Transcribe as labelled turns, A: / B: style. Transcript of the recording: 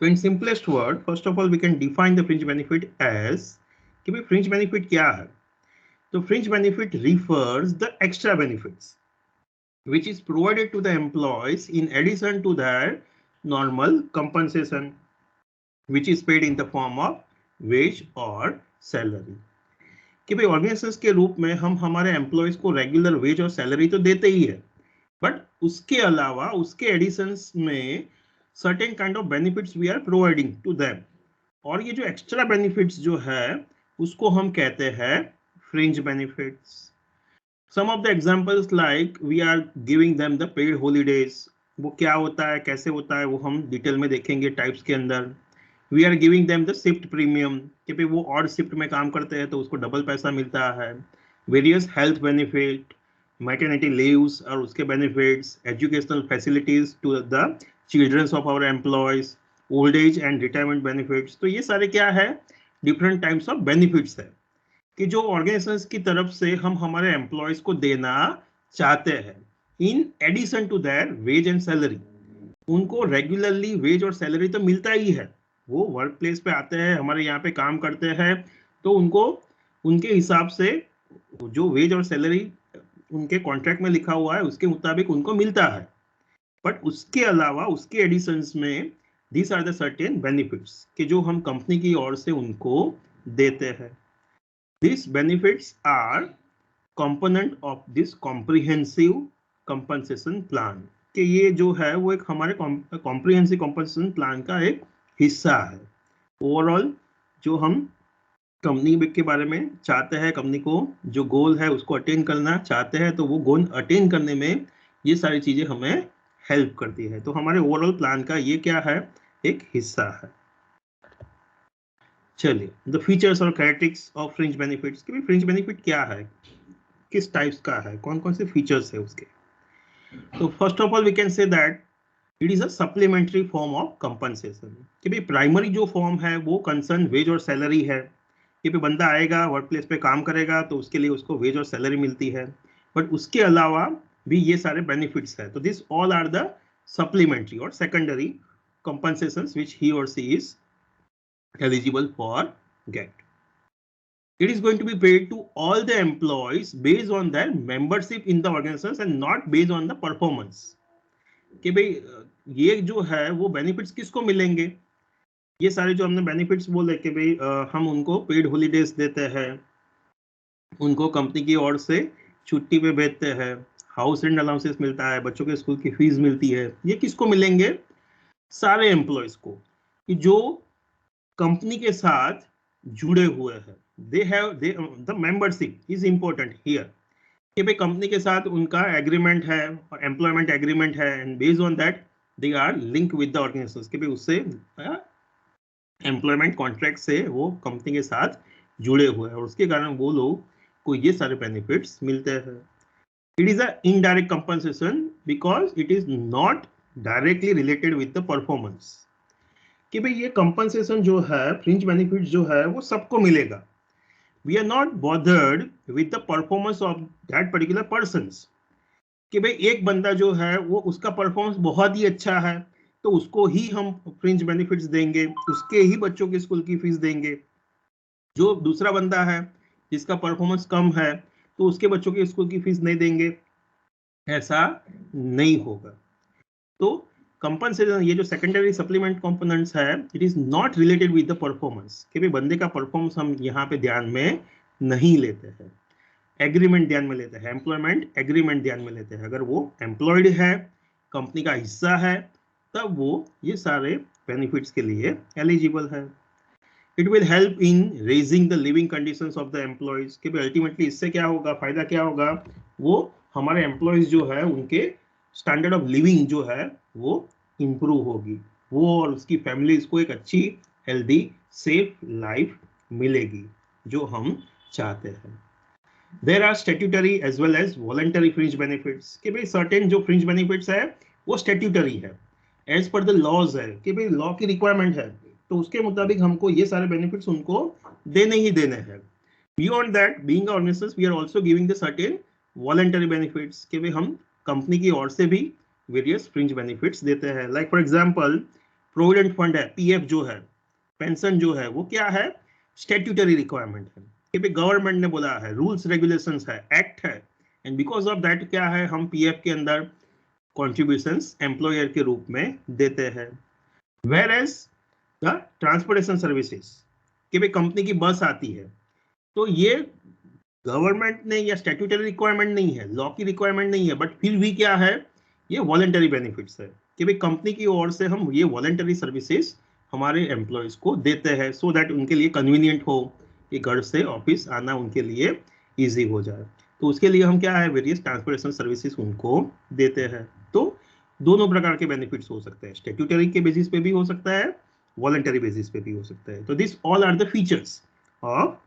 A: तो in simplest word, first of all we can define the fringe benefit as कि भाई fringe benefit क्या है? तो fringe benefit refers the extra benefits which is provided to the employees in addition to their normal compensation which is paid in the form of wage or salary. कि भाई organisations के रूप में हम हमारे एम्प्लॉयज को रेगुलर वेज और salary तो देते ही है, बट उसके अलावा उसके एडिशंस में certain kind of benefits we are providing to them, और ये जो एक्स्ट्रा बेनिफिट्स जो है उसको हम कहते हैं fringe benefits. Some of the examples like we are giving them the paid holidays. वो क्या होता है, कैसे होता है, वो हम डिटेल में देखेंगे टाइप्स के अंदर. We are giving them the shift premium कि भाई वो और शिफ्ट में काम करते हैं तो उसको डबल पैसा मिलता है. Various health benefit, maternity leaves और उसके benefits, educational facilities to the childrens of our employees, old age and retirement benefits. तो ये सारे क्या है, डिफरेंट टाइप्स ऑफ बेनिफिट्स है कि जो ऑर्गेनाइजेशंस की तरफ से हम हमारे एम्प्लॉयज को देना चाहते हैं in addition to their wage and salary. उनको रेगुलरली वेज और सैलरी तो मिलता ही है, वो वर्क प्लेस पे आते हैं, हमारे यहाँ पे काम करते हैं, तो उनको उनके हिसाब से जो वेज और सैलरी उनके कॉन्ट्रैक्ट में लिखा हुआ है उसके मुताबिक उनको मिलता है. बट उसके अलावा उसके एडिशंस में these are the certain benefits कि जो हम कंपनी की ओर से उनको देते हैं. This benefits R component of this comprehensive compensation plan कि ये जो है वो एक हमारे कॉम्प्रिहेंसिव कंपनसेशन प्लान का एक हिस्सा है. ओवरऑल जो हम कंपनी के बारे में चाहते हैं, कंपनी को जो गोल है उसको अटेन करना चाहते हैं, तो वो गोल अटेन करने में ये सारी चीजें हमें हेल्प करती है. तो हमारे ओवरऑल प्लान का ये क्या है, एक हिस्सा है. चलिए, द फीचर्स और कैरेक्टरिस्टिक्स ऑफ फ्रिंज बेनिफिट्स कि फ्रिंज बेनिफिट क्या है, किस टाइप्स का है, कौन कौन से फीचर्स है उसके. तो first of all we can say that it is a supplementary form of compensation कि भाई प्राइमरी जो फॉर्म है वो कंसर्न वेज और सैलरी है कि भाई बंदा आएगा वर्क प्लेस पे काम करेगा तो उसके लिए उसको वेज और सैलरी मिलती है, बट उसके अलावा भी ये सारे बेनिफिट्स है. तो this all are the supplementary और secondary compensations which he or she is eligible for get. It is going to be paid to all the employees based on their membership in the organizations and not based on the performance. कि भाई ये जो है वो benefits किसको मिलेंगे, ये सारे जो हमने बेनिफिट्स बोले कि भाई हम उनको पेड हॉलीडेज देते हैं, उनको कंपनी की ओर से छुट्टी पे भेजते हैं, हाउस रेंट अलाउंसेस मिलता है, बच्चों के स्कूल की फीस मिलती है. ये किसको मिलेंगे, सारे एम्प्लॉयज को कि जो कंपनी के साथ जुड़े हुए हैं. They have the membership is important here कि भाई कंपनी के साथ उनका एग्रीमेंट है और एम्प्लॉयमेंट एग्रीमेंट है, and based on that they are link with the organizations कि भाई उससे एम्प्लॉयमेंट कॉन्ट्रैक्ट से वो कंपनी के साथ जुड़े हुए हैं और उसके कारण वो लोग को ये सारे बेनिफिट्स मिलते हैं. It is a indirect compensation because it is not directly related with the performance कि भाई ये कंपनसेशन जो है, फ्रिंज बेनिफिट जो है वो सबको मिलेगा. We are not bothered with the performance of that particular persons कि भाई एक बंदा जो है वो उसका परफॉर्मेंस बहुत ही अच्छा है तो उसको ही हम फ्रिंज बेनिफिट्स देंगे, उसके ही बच्चों की स्कूल की फीस देंगे. जो दूसरा बंदा है जिसका परफॉर्मेंस कम है तो उसके बच्चों की स्कूल की फीस नहीं देंगे, ऐसा नहीं होगा. तो कंपनसेशन ये जो सेकेंडरी सप्लीमेंट कंपोनेंट्स है, it is not related with the performance कि भाई बंदे का परफॉर्मेंस हम यहाँ पे ध्यान में नहीं लेते हैं, एग्रीमेंट ध्यान में लेते हैं, एम्प्लॉयमेंट एग्रीमेंट ध्यान में लेते हैं. अगर वो एम्प्लॉयड है, कंपनी का हिस्सा है, तब वो ये सारे बेनिफिट्स के लिए एलिजिबल है. It will help in raising the living conditions of the employees कि भाई अल्टीमेटली इससे क्या होगा, फायदा क्या होगा, वो हमारे एम्प्लॉयज जो है उनके स्टैंडर्ड ऑफ लिविंग जो है वो इंप्रूव होगी, वो और उसकी फैमिली को एक अच्छी हेल्दी सेफ लाइफ मिलेगी जो हम चाहते हैं. There are statutory as well as voluntary fringe benefits कि भाई certain जो fringe benefits है वो statutory है, as per the laws है कि भाई law की requirement है तो उसके मुताबिक हमको ये सारे benefits उनको देने ही देने हैं. Beyond that, being organizations, we are also giving the certain voluntary benefits कि भाई हम कंपनी की ओर से भी various fringe benefits देते हैं. Like for example, provident fund है, पीएफ जो है, पेंशन जो है, वो क्या है, स्टैट्यूटरी रिक्वायरमेंट है कि भाई गवर्नमेंट ने बोला है, रूल्स रेगुलेशंस है, एक्ट है, एंड बिकॉज ऑफ दैट क्या है, हम पीएफ के अंदर कॉन्ट्रीब्यूशंस एम्प्लॉयर के रूप में देते हैं। Whereas the transportation services कि भाई कंपनी की बस आती है, तो ये गवर्नमेंट ने या स्टैट्यूटरी रिक्वायरमेंट नहीं है, लॉ की रिक्वायरमेंट नहीं है, बट फिर भी क्या है, ये वॉलंटरी बेनिफिट्स है कि भाई कंपनी की ओर से हम ये वॉलंटरी सर्विसेज हमारे एम्प्लॉयज को देते हैं, सो दैट उनके लिए कन्वीनियंट हो कि घर से ऑफिस आना उनके लिए इजी हो जाए। तो उसके लिए हम क्या है, वेरियस ट्रांसपोर्टेशन सर्विसेज उनको देते हैं। तो दोनों प्रकार के बेनिफिट्स हो सकते हैं, स्टैट्यूटरी के बेसिस पे भी हो सकता है, वॉलंटरी बेसिस पे भी हो सकता है। तो this all are the features of